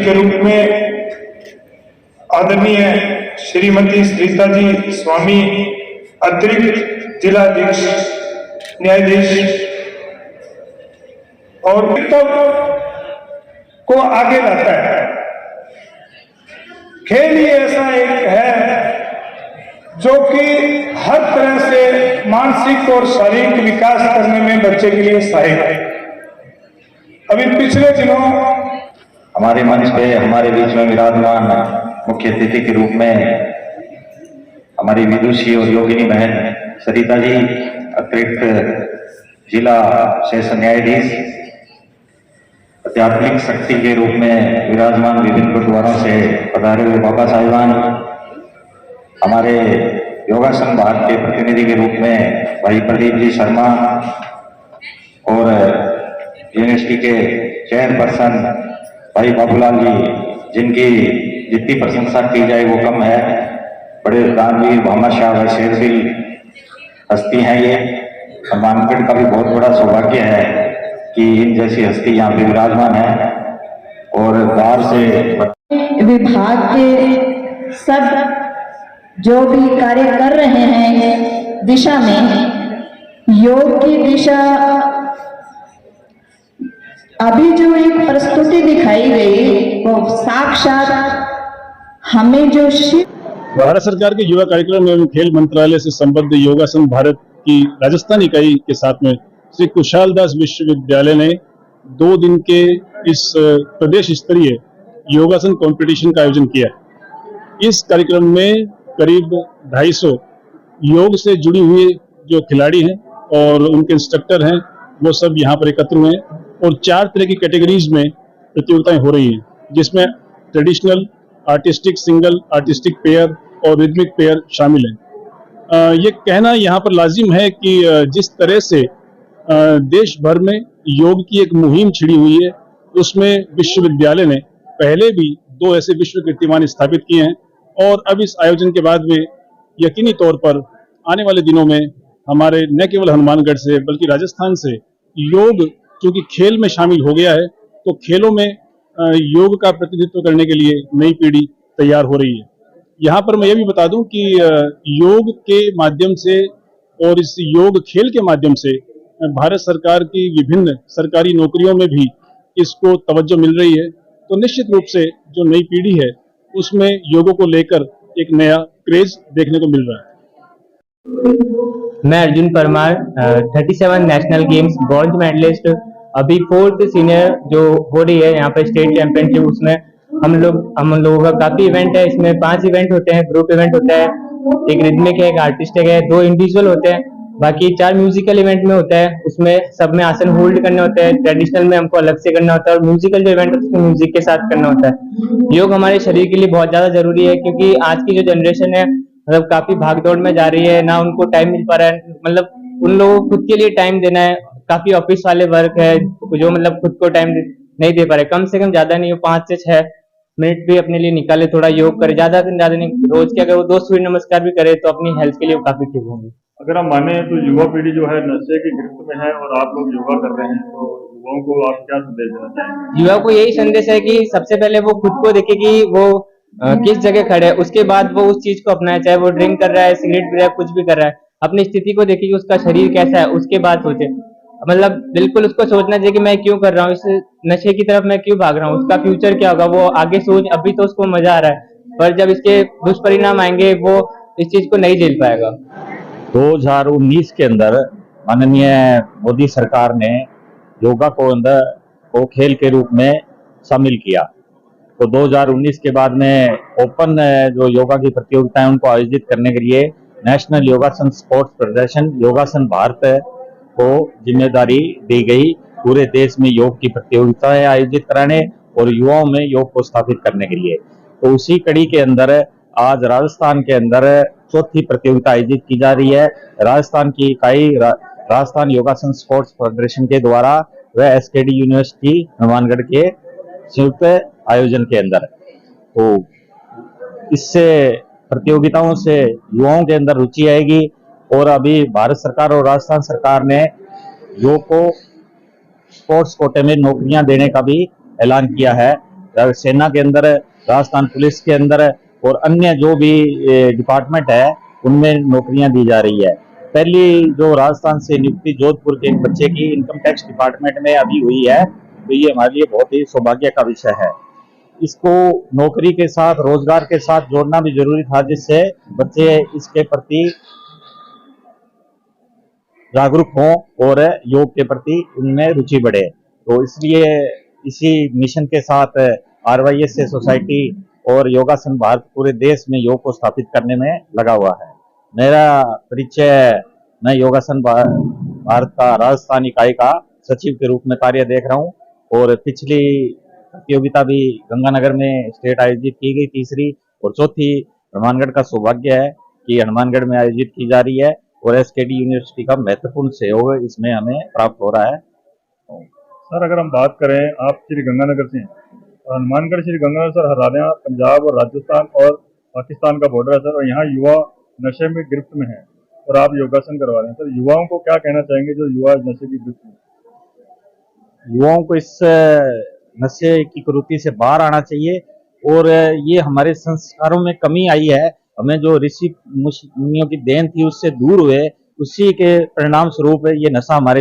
के रूप में आदरणीय श्रीमती श्रीता जी स्वामी, अतिरिक्त जिलाधीश न्यायाधीश, और को आगे लाता है। खेल ही ऐसा एक है जो कि हर तरह से मानसिक और शारीरिक विकास करने में बच्चे के लिए सहायक है। अभी पिछले दिनों हमारे मंच पे हमारे बीच में विराजमान मुख्य अतिथि के रूप में हमारी विदुषी और योगिनी बहन सरिता जी, अतिरिक्त जिला सेशन न्यायाधीश, आध्यात्मिक शक्ति के रूप में विराजमान विभिन्न गुरुद्वारों से पधारे हुए बाबा साहिबान, हमारे योगासन भारत के प्रतिनिधि के रूप में भाई प्रदीप जी शर्मा और यूनिवर्सिटी के चेयरपर्सन भाई बाबूलाल जी, जिनकी जितनी प्रशंसा की जाए वो कम है। बड़े दानवीर मोहम्मद शाह भाई शेरदिल हस्ती हैं ये। हनुमानगढ़ का भी बहुत बड़ा सौभाग्य है कि इन जैसी हस्ती यहाँ पे विराजमान है। और बाहर से विभाग के सब जो भी कार्य कर रहे हैं दिशा में, योग की दिशा, अभी जो एक प्रस्तुति दिखाई गई वो साक्षात हमें जो भारत सरकार के युवा कार्यक्रम एवं खेल मंत्रालय से संबद्ध योगासन भारत की राजस्थान इकाई के साथ में श्री कुशाल दास विश्वविद्यालय ने 2 दिन के इस प्रदेश स्तरीय योगासन कंपटीशन का आयोजन किया। इस कार्यक्रम में करीब 250 योग से जुड़ी हुई जो खिलाड़ी हैं और उनके इंस्ट्रक्टर हैं वो सब यहाँ पर एकत्र हुए हैं और 4 तरह की कैटेगरीज में प्रतियोगिताएं हो रही हैं, जिसमें traditional, artistic single, artistic pair और रिदमिक पेयर शामिल हैं। ये कहना यहाँ पर लाजिम है कि जिस तरह से देश भर में योग की एक मुहिम छिड़ी हुई है, उसमें विश्वविद्यालय ने पहले भी 2 ऐसे विश्व कीर्तिमान स्थापित किए हैं और अब इस आयोजन के बाद में यकीनी तौर पर आने वाले दिनों में हमारे न केवल हनुमानगढ़ से बल्कि राजस्थान से योग चूंकि खेल में शामिल हो गया है, तो खेलों में योग का प्रतिनिधित्व करने के लिए नई पीढ़ी तैयार हो रही है। यहाँ पर मैं ये भी बता दूं कि योग के माध्यम से और इस योग खेल के माध्यम से भारत सरकार की विभिन्न सरकारी नौकरियों में भी इसको तवज्जो मिल रही है। तो निश्चित रूप से जो नई पीढ़ी है उसमें योगों को लेकर एक नया क्रेज देखने को मिल रहा है। मैं Arjun Parmar, 37 national games bronze medalist, अभी 4th सीनियर जो हो रही है यहाँ पे स्टेट चैंपियनशिप, उसमें हम लोगों का काफी इवेंट है। इसमें 5 इवेंट होते हैं, ग्रुप इवेंट होता है, एक रिदमिक है, एक आर्टिस्टिक है, 2 इंडिविजुअल होते हैं, बाकी 4 म्यूजिकल इवेंट में होता है। उसमें सब में आसन होल्ड करने होते हैं, ट्रेडिशनल में हमको अलग से करना होता है और म्यूजिकल जो इवेंट है उसमें म्यूजिक के साथ करना होता है। योग हमारे शरीर के लिए बहुत ज्यादा जरूरी है, क्योंकि आज की जो जनरेशन है मतलब काफी भागदौड़ में जा रही है, ना उनको टाइम मिल पा रहा है, मतलब उन लोगों को खुद के लिए टाइम देना है। काफी ऑफिस वाले वर्क है जो मतलब खुद को टाइम नहीं दे पा रहे। कम से कम ज्यादा नहीं हो 5 से 6 मिनट भी अपने लिए निकाले, थोड़ा योग करे, ज्यादा से ज्यादा नहीं, रोज के अगर वो 2 सूर्य नमस्कार भी करे तो अपनी हेल्थ के लिए काफी ठीक होंगे। अगर हम माने तो युवा पीढ़ी जो है नशे की गिरफ्त में है और आप लोग योगा कर रहे हैं, तो युवाओं को आप क्या संदेश देना चाहेंगे? युवा को यही संदेश है कि सबसे पहले वो खुद को देखे कि वो किस जगह खड़े है, उसके बाद वो उस चीज को अपनाए। चाहे वो ड्रिंक कर रहा है, सिगरेट पी रहा है, कुछ भी कर रहा है, अपनी स्थिति को देखे कि उसका शरीर कैसा है, उसके बाद सोचे। मतलब बिल्कुल उसको सोचना चाहिए कि मैं क्यों कर रहा हूँ, इस नशे की तरफ मैं क्यों भाग रहा हूँ, उसका फ्यूचर क्या होगा, वो आगे सोच। अभी तो उसको मजा आ रहा है, पर जब इसके दुष्परिणाम आएंगे वो इस चीज को नहीं झेल पाएगा। 2019 के अंदर माननीय मोदी सरकार ने योगा को खेल के रूप में शामिल किया। तो 2019 के बाद में ओपन जो योगा की प्रतियोगिताएं उनको आयोजित करने के लिए नेशनल योगासन स्पोर्ट्स फेडरेशन योगासन भारत को जिम्मेदारी दी गई, पूरे देश में योग की प्रतियोगिताएं आयोजित कराने और युवाओं में योग को स्थापित करने के लिए। तो उसी कड़ी के अंदर आज राजस्थान के अंदर 4थी प्रतियोगिता आयोजित की जा रही है। राजस्थान की इकाई राजस्थान योगासन स्पोर्ट्स फेडरेशन के द्वारा व एसकेडी यूनिवर्सिटी हनुमानगढ़ के संयुक्त आयोजन के अंदर। तो इससे प्रतियोगिताओं से युवाओं के अंदर रुचि आएगी और अभी भारत सरकार और राजस्थान सरकार ने योग को स्पोर्ट्स कोटे में नौकरियां देने का भी ऐलान किया है। सेना के अंदर, राजस्थान पुलिस के अंदर और अन्य जो भी डिपार्टमेंट है उनमें नौकरियां दी जा रही है। पहली जो राजस्थान से नियुक्ति जोधपुर के एक बच्चे की इनकम टैक्स डिपार्टमेंट में अभी हुई है, तो ये हमारे लिए बहुत ही सौभाग्य का विषय है। इसको नौकरी के साथ, रोजगार के साथ जोड़ना भी जरूरी था, जिससे बच्चे इसके प्रति जागरूक हों और योग के प्रति उनमें रुचि बढ़े। तो इसलिए इसी मिशन के साथ RYSA सोसाइटी और योगासन भारत पूरे देश में योग को स्थापित करने में लगा हुआ है। मेरा परिचय, मैं योगासन भारत का राजस्थान इकाई का सचिव के रूप में कार्य देख रहा हूँ और पिछली प्रतियोगिता भी गंगानगर में स्टेट आयोजित की गई, तीसरी, और चौथी हनुमानगढ़ का सौभाग्य है कि हनुमानगढ़ में आयोजित की जा रही है और SKD यूनिवर्सिटी का महत्वपूर्ण सहयोग इसमें हमें प्राप्त हो रहा है। सर, अगर हम बात करें, आप श्री गंगानगर से हैं और हनुमानगढ़ श्री गंगानगर सर हरियाणा, पंजाब और राजस्थान और पाकिस्तान का बॉर्डर है सर, और यहाँ युवा नशे में गिरफ्त में है और आप योगासन करवा रहे हैं सर, युवाओं को क्या कहना चाहेंगे जो युवा नशे की गिरफ्त में? युवाओं को इस नशे की कुरीति से बाहर आना चाहिए और ये हमारे संस्कारों में कमी आई है। हमें जो ऋषि मुनियों की देन थी उससे दूर हुए, उसी के परिणाम स्वरूप ये नशा हमारे